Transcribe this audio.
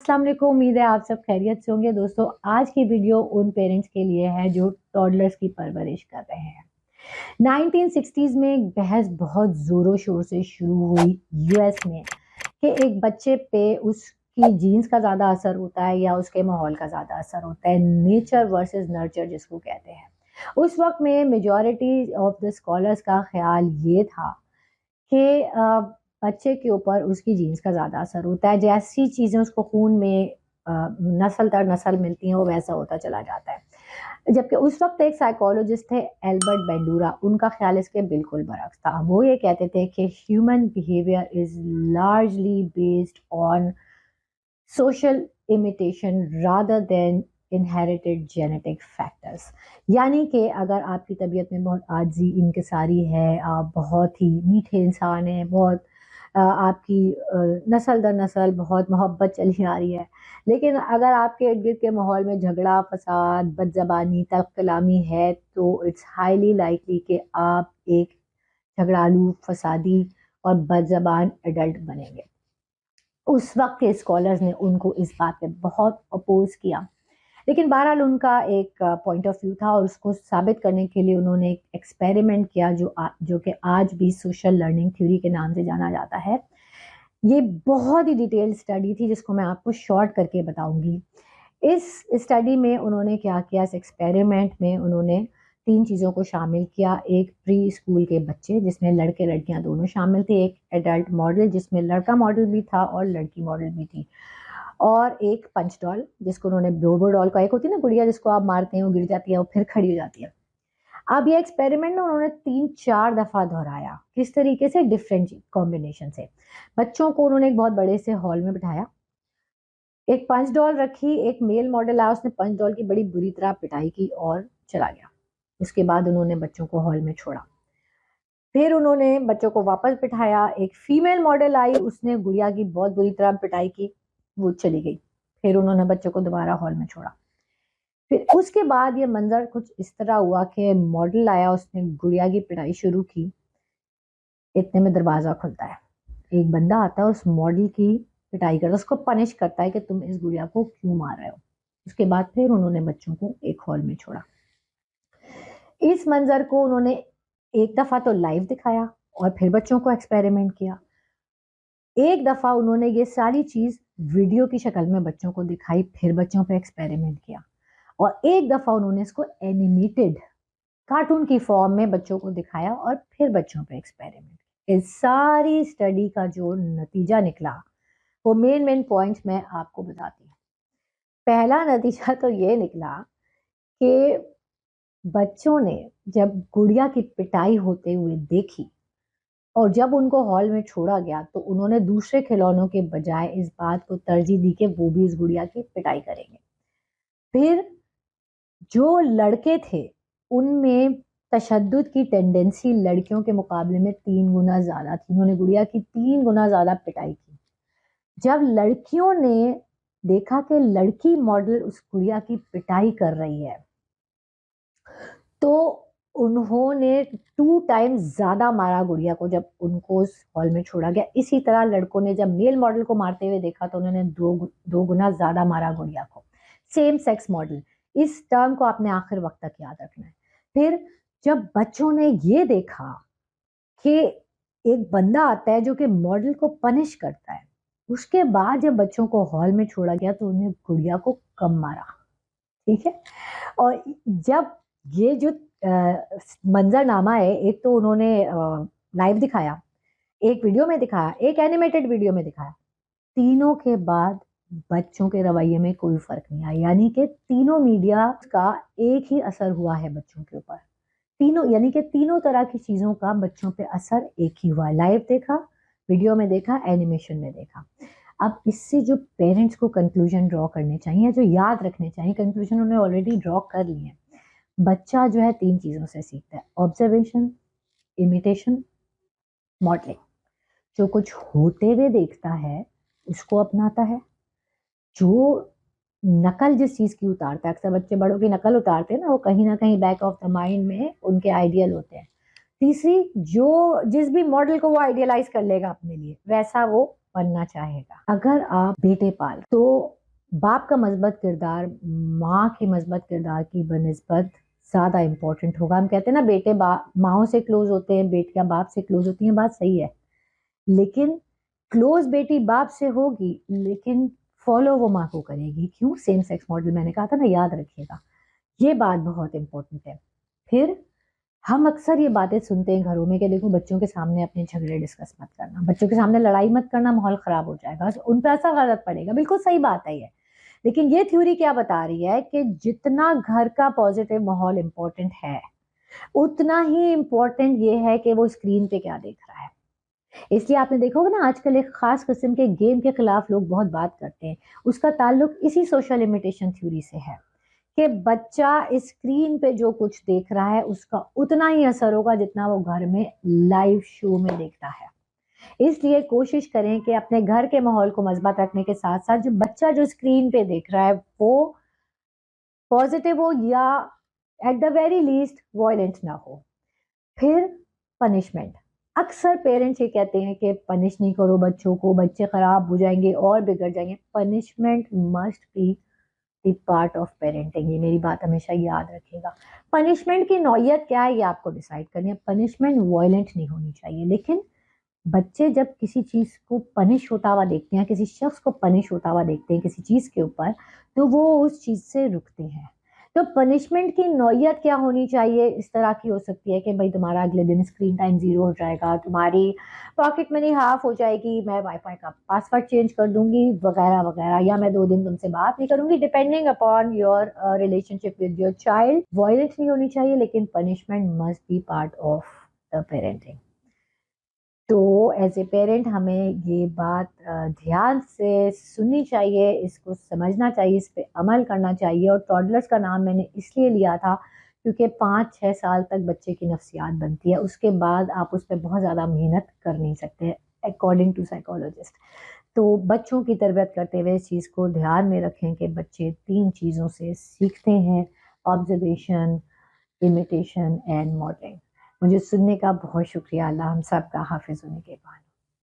अस्सलाम वालेकुम। उम्मीद है आप सब खैरियत से होंगे। दोस्तों, आज की वीडियो उन पेरेंट्स के लिए है जो टॉडलर्स की परवरिश कर रहे हैं। 1960s में एक बहस बहुत ज़ोरों शोर से शुरू हुई यूएस में कि एक बच्चे पे उसकी जीन्स का ज़्यादा असर होता है या उसके माहौल का ज़्यादा असर होता है, नेचर वर्सेस नर्चर जिसको कहते हैं। उस वक्त में मेजॉरिटी ऑफ द स्कॉलर्स का ख्याल ये था कि बच्चे के ऊपर उसकी जीन्स का ज़्यादा असर होता है। जैसी चीज़ें उसको खून में नस्ल दर नस्ल मिलती हैं, वो वैसा होता चला जाता है। जबकि उस वक्त एक साइकोलॉजिस्ट थे एल्बर्ट बेंडूरा, उनका ख्याल इसके बिल्कुल बरक्स था। वो ये कहते थे कि human behaviour is largely based on social imitation rather than inherited genetic factors. यानी कि अगर आपकी तबीयत में बहुत आजी इनकिसारी है, आप बहुत ही मीठे इंसान हैं, बहुत आपकी नस्ल दर नस्ल बहुत मोहब्बत चली आ रही है, लेकिन अगर आपके इर्द गिर्द के माहौल में झगड़ा, फसाद, बदज़बानी, तल्ख़ कलामी है, तो इट्स हाईली लाइकली कि आप एक झगड़ालू, फसादी और बदज़बान एडल्ट बनेंगे। उस वक्त के स्कॉलर्स ने उनको इस बात पे बहुत अपोज किया, लेकिन बहरहाल उनका एक पॉइंट ऑफ व्यू था और उसको साबित करने के लिए उन्होंने एक एक्सपेरिमेंट किया जो कि आज भी सोशल लर्निंग थ्योरी के नाम से जाना जाता है। ये बहुत ही डिटेल्ड स्टडी थी जिसको मैं आपको शॉर्ट करके बताऊंगी। इस स्टडी में उन्होंने क्या किया, इस एक्सपेरिमेंट में उन्होंने 3 चीज़ों को शामिल किया। एक प्री स्कूल के बच्चे जिसमें लड़के लड़कियां दोनों शामिल थे, एक एडल्ट मॉडल जिसमें लड़का मॉडल भी था और लड़की मॉडल भी थी, और एक पंच डॉल जिसको उन्होंने बोबो डॉल का, एक होती है ना गुड़िया जिसको आप मारते हैं वो गिर जाती है, वो फिर खड़ी हो जाती है। अब ये एक्सपेरिमेंट ना उन्होंने 3-4 दफ़ा दोहराया। किस तरीके से? डिफरेंट कॉम्बिनेशन से। बच्चों को उन्होंने एक बहुत बड़े से हॉल में बिठाया, एक पंच डॉल रखी, एक मेल मॉडल आया, उसने पंच डॉल की बड़ी बुरी तरह पिटाई की और चला गया। उसके बाद उन्होंने बच्चों को हॉल में छोड़ा। फिर उन्होंने बच्चों को वापस बिठाया, एक फीमेल मॉडल आई, उसने गुड़िया की बहुत बुरी तरह पिटाई की, वो चली गई। फिर उन्होंने बच्चों को दोबारा हॉल में छोड़ा। फिर उसके बाद ये मंजर कुछ इस तरह हुआ कि मॉडल आया, उसने गुड़िया की पिटाई शुरू की। इतने में दरवाज़ा खुलता है, एक बंदा आता है, उस मॉडल की पिटाई करता है, उसको पनिश करता है कि तुम इस गुड़िया को क्यों मार रहे हो। उसके बाद फिर उन्होंने बच्चों को एक हॉल में छोड़ा। इस मंजर को उन्होंने एक दफ़ा तो लाइव दिखाया और फिर बच्चों को एक्सपेरिमेंट किया। एक दफ़ा उन्होंने ये सारी चीज़ वीडियो की शक्ल में बच्चों को दिखाई, फिर बच्चों पे एक्सपेरिमेंट किया, और एक दफ़ा उन्होंने इसको एनिमेटेड कार्टून की फॉर्म में बच्चों को दिखाया और फिर बच्चों पे एक्सपेरिमेंट। इस सारी स्टडी का जो नतीजा निकला, वो मेन पॉइंट्स मैं आपको बताती हूँ। पहला नतीजा तो ये निकला कि बच्चों ने जब गुड़िया की पिटाई होते हुए देखी और जब उनको हॉल में छोड़ा गया, तो उन्होंने दूसरे खिलौनों के बजाय इस बात को तरजीह दी कि वो भी इस गुड़िया की पिटाई करेंगे। फिर जो लड़के थे, उनमें तशद्दुद की टेंडेंसी लड़कियों के मुकाबले में 3 गुना ज़्यादा थी। उन्होंने गुड़िया की 3 गुना ज़्यादा पिटाई की। जब लड़कियों ने देखा कि लड़की मॉडल उस गुड़िया की पिटाई कर रही है, तो उन्होंने 2 टाइम्स ज़्यादा मारा गुड़िया को जब उनको उस हॉल में छोड़ा गया। इसी तरह लड़कों ने जब मेल मॉडल को मारते हुए देखा, तो उन्होंने 2 गुना ज़्यादा मारा गुड़िया को। सेम सेक्स मॉडल, इस टर्म को आपने आखिर वक्त तक याद रखना है। फिर जब बच्चों ने ये देखा कि एक बंदा आता है जो कि मॉडल को पनिश करता है, उसके बाद जब बच्चों को हॉल में छोड़ा गया, तो उन्हें गुड़िया को कम मारा। ठीक है? और जब ये जो मंजरनामा है, एक तो उन्होंने लाइव दिखाया, एक वीडियो में दिखाया, एक एनिमेटेड वीडियो में दिखाया, तीनों के बाद बच्चों के रवैये में कोई फर्क नहीं आया। यानी कि तीनों मीडिया का एक ही असर हुआ है बच्चों के ऊपर। तीनों, यानी कि तीनों तरह की चीज़ों का बच्चों पे असर एक ही हुआ। लाइव देखा, वीडियो में देखा, एनिमेशन में देखा। अब इससे जो पेरेंट्स को कंक्लूजन ड्रॉ करने चाहिए, जो याद रखने चाहिए, कंक्लूजन उन्होंने ऑलरेडी ड्रॉ कर लिए हैं। बच्चा जो है 3 चीज़ों से सीखता है: ऑब्जर्वेशन, इमिटेशन, मॉडलिंग। जो कुछ होते हुए देखता है उसको अपनाता है। जो नकल जिस चीज़ की उतारता है, अक्सर बच्चे बड़ों की नकल उतारते हैं ना, वो कहीं ना कहीं बैक ऑफ द माइंड में उनके आइडियल होते हैं। तीसरी, जो जिस भी मॉडल को वो आइडियलाइज कर लेगा अपने लिए, वैसा वो बनना चाहेगा। अगर आप बेटे पाल तो बाप का मजबूत किरदार माँ की मजबूत किरदार की बनिस्बत ज़्यादा इम्पोर्टेंट होगा। हम कहते हैं ना बेटे माँओं से क्लोज होते हैं, बेटियां बाप से क्लोज होती हैं, बात सही है, लेकिन क्लोज बेटी बाप से होगी लेकिन फॉलो वो माँ को करेगी। क्यों? सेम सेक्स मॉडल मैंने कहा था ना, याद रखिएगा, ये बात बहुत इंपॉर्टेंट है। फिर हम अक्सर ये बातें सुनते हैं घरों में कि देखो बच्चों के सामने अपने झगड़े डिस्कस मत करना, बच्चों के सामने लड़ाई मत करना, माहौल खराब हो जाएगा, उन पर असर गलत पड़ेगा। बिल्कुल सही बात है ये, लेकिन ये थ्योरी क्या बता रही है कि जितना घर का पॉजिटिव माहौल इंपॉर्टेंट है, उतना ही इंपॉर्टेंट ये है कि वो स्क्रीन पे क्या देख रहा है। इसलिए आपने देखा होगा ना, आजकल एक खास किस्म के गेम के खिलाफ लोग बहुत बात करते हैं। उसका ताल्लुक इसी सोशल लिमिटेशन थ्योरी से है कि बच्चा स्क्रीन पे जो कुछ देख रहा है उसका उतना ही असर होगा जितना वो घर में लाइव शो में देखता है। इसलिए कोशिश करें कि अपने घर के माहौल को मजबूत रखने के साथ साथ जो बच्चा जो स्क्रीन पे देख रहा है वो पॉजिटिव हो या at the very least violent ना हो। फिर पनिशमेंट। अक्सर पेरेंट्स ये कहते हैं कि पनिश नहीं करो बच्चों को, बच्चे खराब हो जाएंगे और बिगड़ जाएंगे। Punishment must be the part of parenting. ये मेरी बात हमेशा याद रखिएगा। पनिशमेंट की नौयत क्या है ये आपको डिसाइड करनी है। पनिशमेंट वायलेंट नहीं होनी चाहिए, लेकिन बच्चे जब किसी चीज को पनिश होता हुआ देखते हैं, किसी शख्स को पनिश होता हुआ देखते हैं किसी चीज के ऊपर, तो वो उस चीज से रुकते हैं। तो पनिशमेंट की नौयत क्या होनी चाहिए? इस तरह की हो सकती है कि भाई तुम्हारा अगले दिन स्क्रीन टाइम 0 हो जाएगा, तुम्हारी पॉकेट मनी हाफ हो जाएगी, मैं वाईफाई का पासवर्ड चेंज कर दूंगी वगैरह वगैरह, या मैं 2 दिन तुमसे बात नहीं करूंगी, depending upon your relationship with your child. Violence नहीं होनी चाहिए, लेकिन punishment must be part of the parenting. तो एज ए पेरेंट हमें ये बात ध्यान से सुननी चाहिए, इसको समझना चाहिए, इस पे अमल करना चाहिए। और टॉडलर्स का नाम मैंने इसलिए लिया था क्योंकि 5-6 साल तक बच्चे की नफ्सियात बनती है, उसके बाद आप उस पर बहुत ज़्यादा मेहनत कर नहीं सकते अकॉर्डिंग टू साइकोलॉजिस्ट। तो बच्चों की तरबियत करते हुए इस चीज़ को ध्यान में रखें कि बच्चे 3 चीज़ों से सीखते हैं: ऑब्जर्वेशन, इमिटेशन एंड मॉडलिंग। मुझे सुनने का बहुत शुक्रिया। अल्लाह हम सब का हाफिज़ होने के बाद।